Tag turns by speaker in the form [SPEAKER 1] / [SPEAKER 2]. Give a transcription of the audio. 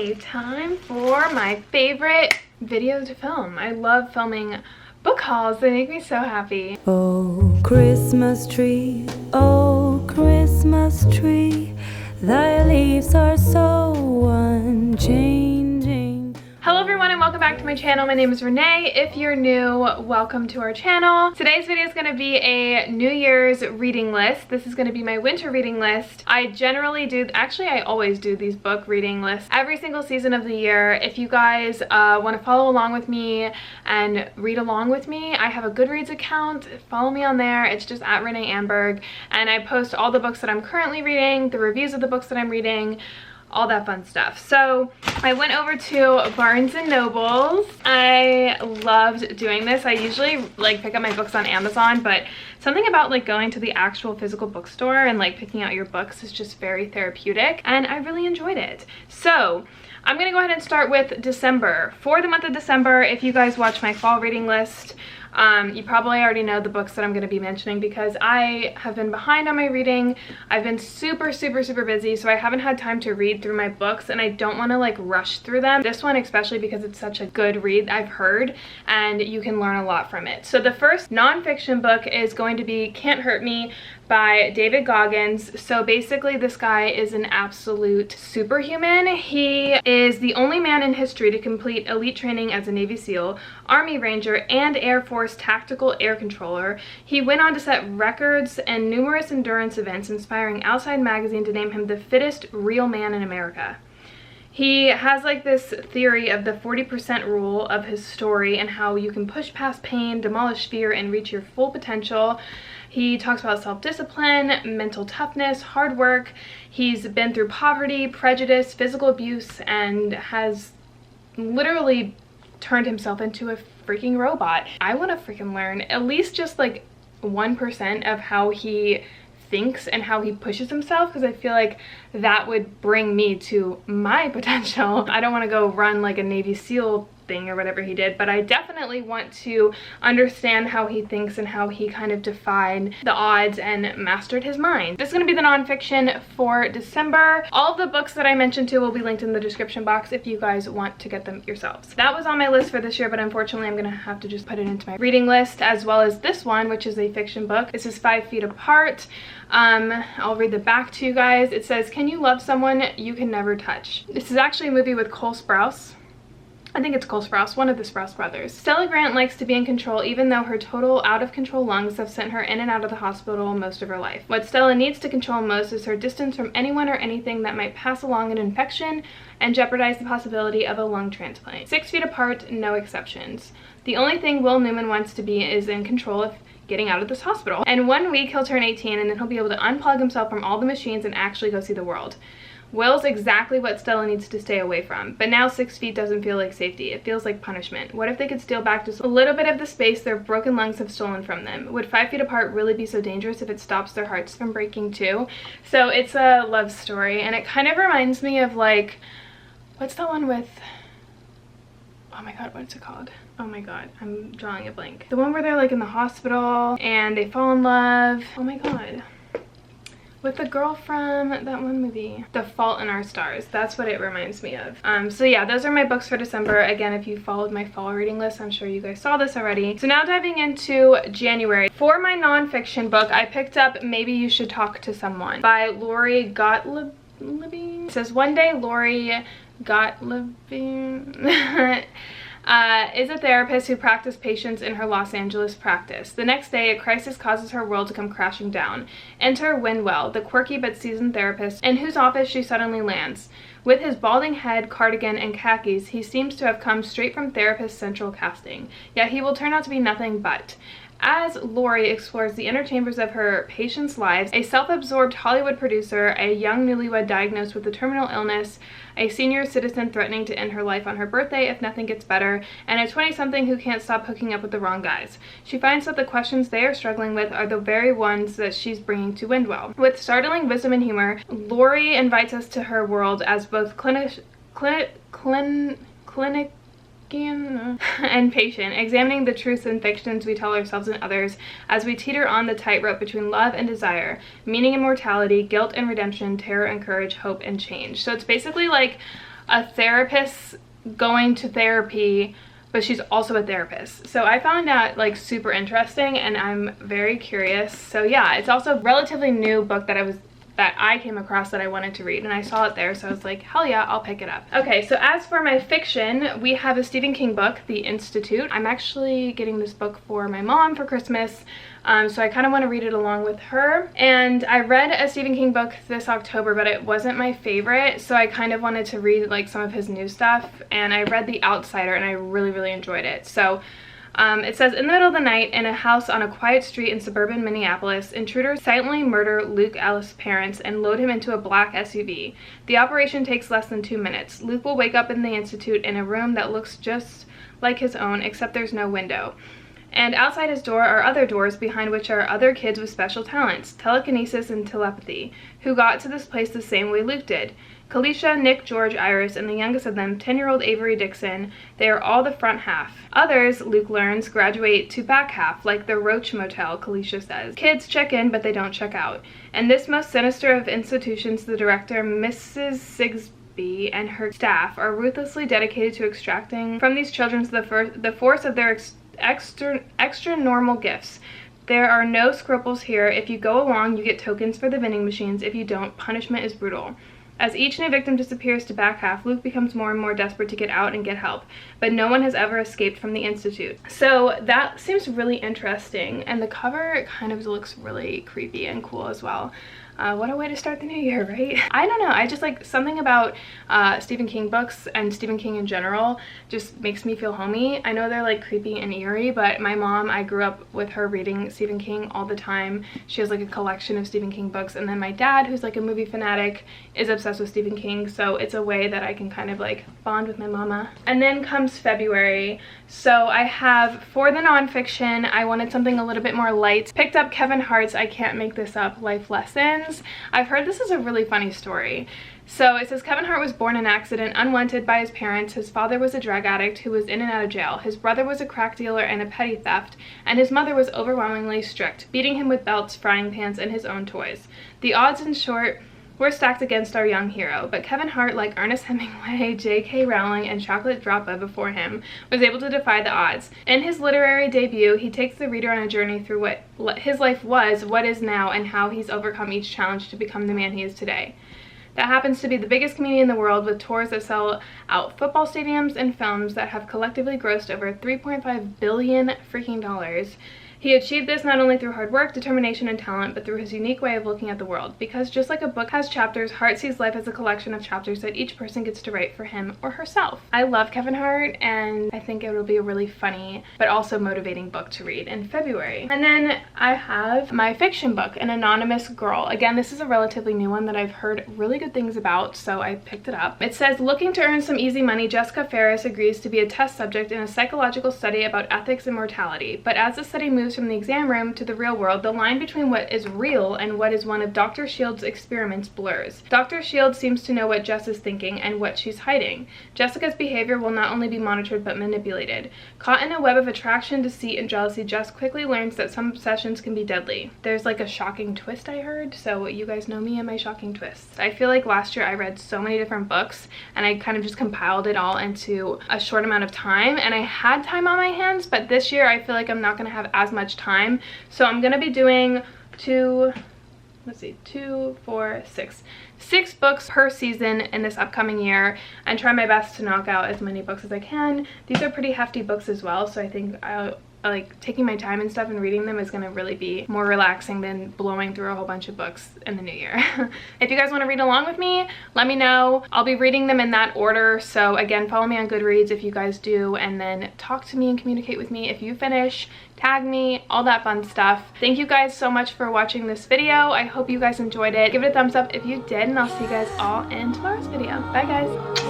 [SPEAKER 1] everybody, time for my favorite video to film. I love filming book hauls. They make me so happy.
[SPEAKER 2] Oh Christmas tree, thy leaves are so unchanging.
[SPEAKER 1] Hello everyone and welcome back to my channel. My name is Renee. If you're new, welcome to our channel. Today's video is going to be a New Year's reading list. This is going to be my winter reading list. I generally do, actually I always do these book reading lists every single season of the year. If you guys want to follow along with me and read along with me, I have a Goodreads account. Follow me on there. It's just at Renee Amberg, and I post all the books that I'm currently reading, the reviews of the books that I'm reading, all that fun stuff. So I went over to Barnes and Nobles. I loved doing this. I usually like pick up my books on Amazon, but something about like going to the actual physical bookstore and like picking out your books is just very therapeutic, and I really enjoyed it. So I'm gonna go ahead and start with December. For the month of December, if you guys watch my fall reading list, you probably already know the books that I'm going to be mentioning because I have been behind on my reading. I've been super busy, so I haven't had time to read through my books, and I don't want to like rush through them. This one especially because it's such a good read, I've heard, and you can learn a lot from it. So the first nonfiction book is going to be Can't Hurt Me by David Goggins. So basically this guy is an absolute superhuman. He is the only man in history to complete elite training as a Navy SEAL, Army Ranger, and Air Force Tactical Air Controller. He went on to set records and numerous endurance events, inspiring Outside Magazine to name him the fittest real man in America. He has like this theory of the 40% rule of his story and how you can push past pain, demolish fear, and reach your full potential. He talks about self-discipline, mental toughness, hard work. He's been through poverty, prejudice, physical abuse, and has literally turned himself into a freaking robot. I want to freaking learn at least just like 1% of how he thinks and how he pushes himself, because I feel like that would bring me to my potential. I don't want to go run like a Navy SEAL thing or whatever he did, but I definitely want to understand how he thinks and how he kind of defied the odds and mastered his mind. This is going to be the nonfiction for December. All of the books that I mentioned to will be linked in the description box if you guys want to get them yourselves. That was on my list for this year, but unfortunately I'm going to have to just put it into my reading list, as well as this one, which is a fiction book. This is 5 Feet Apart. I'll read the back to you guys. It says, "Can you love someone you can never touch?" This is actually a movie with Cole Sprouse. I think it's Cole Sprouse, one of the Sprouse brothers. Stella Grant likes to be in control, even though her total out-of-control lungs have sent her in and out of the hospital most of her life. What Stella needs to control most is her distance from anyone or anything that might pass along an infection and jeopardize the possibility of a lung transplant. 6 Feet Apart, no exceptions. The only thing Will Newman wants to be is in control of getting out of this hospital. In 1 week, he'll turn 18, and then he'll be able to unplug himself from all the machines and actually go see the world. Will's exactly what Stella needs to stay away from, but now 6 feet doesn't feel like safety. It feels like punishment. What if they could steal back just a little bit of the space their broken lungs have stolen from them? Would 5 Feet Apart really be so dangerous if it stops their hearts from breaking too? So it's a love story, and it kind of reminds me of like, what's the one with, oh my god, what's it called? Oh my god, I'm drawing a blank. The one where they're like in the hospital and they fall in love. Oh my god. With the girl from that one movie, The Fault in Our Stars. That's what it reminds me of. So yeah, those are my books for December. Again, if you followed my fall reading list, I'm sure you guys saw this already. So now diving into January. For my nonfiction book, I picked up Maybe You Should Talk to Someone by Lori Gottlieb. It says, one day Lori Gottlieb is a therapist who practiced patience in her Los Angeles practice. The next day, a crisis causes her world to come crashing down. Enter Winwell, the quirky but seasoned therapist, in whose office she suddenly lands. With his balding head, cardigan, and khakis, he seems to have come straight from Therapist Central casting. Yet he will turn out to be nothing but. As Lori explores the inner chambers of her patients' lives, a self-absorbed Hollywood producer, a young newlywed diagnosed with a terminal illness, a senior citizen threatening to end her life on her birthday if nothing gets better, and a 20-something who can't stop hooking up with the wrong guys. She finds that the questions they are struggling with are the very ones that she's bringing to Windwell. With startling wisdom and humor, Lori invites us to her world as both clinic and patient, examining the truths and fictions we tell ourselves and others as we teeter on the tightrope between love and desire, meaning and mortality, guilt and redemption, terror and courage, hope and change. So it's basically like a therapist going to therapy, but she's also a therapist. So I found that like super interesting, and I'm very curious. So yeah, it's also a relatively new book that I came across that I wanted to read, and I saw it there, so I was like, hell yeah, I'll pick it up. Okay, so as for my fiction, we have a Stephen King book, The Institute. I'm actually getting this book for my mom for Christmas, so I kind of want to read it along with her. And I read a Stephen King book this October, but it wasn't my favorite, so I kind of wanted to read like some of his new stuff, and I read The Outsider, and I really, really enjoyed it. So it says, in the middle of the night, in a house on a quiet street in suburban Minneapolis, intruders silently murder Luke Ellis' parents and load him into a black SUV. The operation takes less than 2 minutes. Luke will wake up in the institute in a room that looks just like his own, except there's no window. And outside his door are other doors, behind which are other kids with special talents, telekinesis and telepathy, who got to this place the same way Luke did. Kalisha, Nick, George, Iris, and the youngest of them, 10-year-old Avery Dixon, they are all the front half. Others, Luke learns, graduate to back half, like the Roach Motel, Kalisha says. Kids check in, but they don't check out. And this most sinister of institutions, the director, Mrs. Sigsbee, and her staff are ruthlessly dedicated to extracting from these children the force of their extra normal gifts. There are no scruples here. If you go along, you get tokens for the vending machines. If you don't, punishment is brutal. As each new victim disappears to back half, Luke becomes more and more desperate to get out and get help, but no one has ever escaped from the institute. So that seems really interesting, and the cover kind of looks really creepy and cool as well. What a way to start the new year, right? I don't know, I just like something about Stephen King books and Stephen King in general just makes me feel homey. I know they're like creepy and eerie, but my mom, I grew up with her reading Stephen King all the time. She has like a collection of Stephen King books, and then my dad, who's like a movie fanatic, is obsessed with Stephen King, so it's a way that I can kind of like bond with my mama. And then comes February. So I have, for the nonfiction, I wanted something a little bit more light. Picked up Kevin Hart's I Can't Make This Up Life Lessons. I've heard this is a really funny story. So it says, Kevin Hart was born in an accident, unwanted by his parents. His father was a drug addict who was in and out of jail. His brother was a crack dealer and a petty theft, and his mother was overwhelmingly strict, beating him with belts, frying pans, and his own toys. The odds, in short, were stacked against our young hero, but Kevin Hart, like Ernest Hemingway, J.K. Rowling, and Chocolate Droppa before him, was able to defy the odds. In his literary debut, he takes the reader on a journey through what his life was, what is now, and how he's overcome each challenge to become the man he is today. That happens to be the biggest community in the world, with tours that sell out football stadiums and films that have collectively grossed over $3.5 billion freaking dollars. He achieved this not only through hard work, determination, and talent, but through his unique way of looking at the world. Because just like a book has chapters, Hart sees life as a collection of chapters that each person gets to write for him or herself. I love Kevin Hart, and I think it will be a really funny but also motivating book to read in February. And then I have my fiction book, An Anonymous Girl. Again, this is a relatively new one that I've heard really good things about, so I picked it up. It says, looking to earn some easy money, Jessica Ferris agrees to be a test subject in a psychological study about ethics and mortality. But as the study moves from the exam room to the real world, the line between what is real and what is one of Dr. Shields' experiments blurs. Dr. Shields seems to know what Jess is thinking and what she's hiding. Jessica's behavior will not only be monitored but manipulated. Caught in a web of attraction, deceit, and jealousy, Jess quickly learns that some obsessions can be deadly. There's like a shocking twist I heard, so you guys know me and my shocking twists. I feel like last year I read so many different books, and I kind of just compiled it all into a short amount of time, and I had time on my hands, but this year I feel like I'm not going to have as much time. So I'm going to be doing six books per season in this upcoming year, and try my best to knock out as many books as I can. These are pretty hefty books as well, so I think like taking my time and stuff and reading them is going to really be more relaxing than blowing through a whole bunch of books in the new year. If you guys want to read along with me, let me know. I'll be reading them in that order, so again, follow me on Goodreads if you guys do, and then talk to me and communicate with me if you finish. Tag me, all that fun stuff. Thank you guys so much for watching this video. I hope you guys enjoyed it. Give it a thumbs up if you did, and I'll see you guys all in tomorrow's video. Bye guys.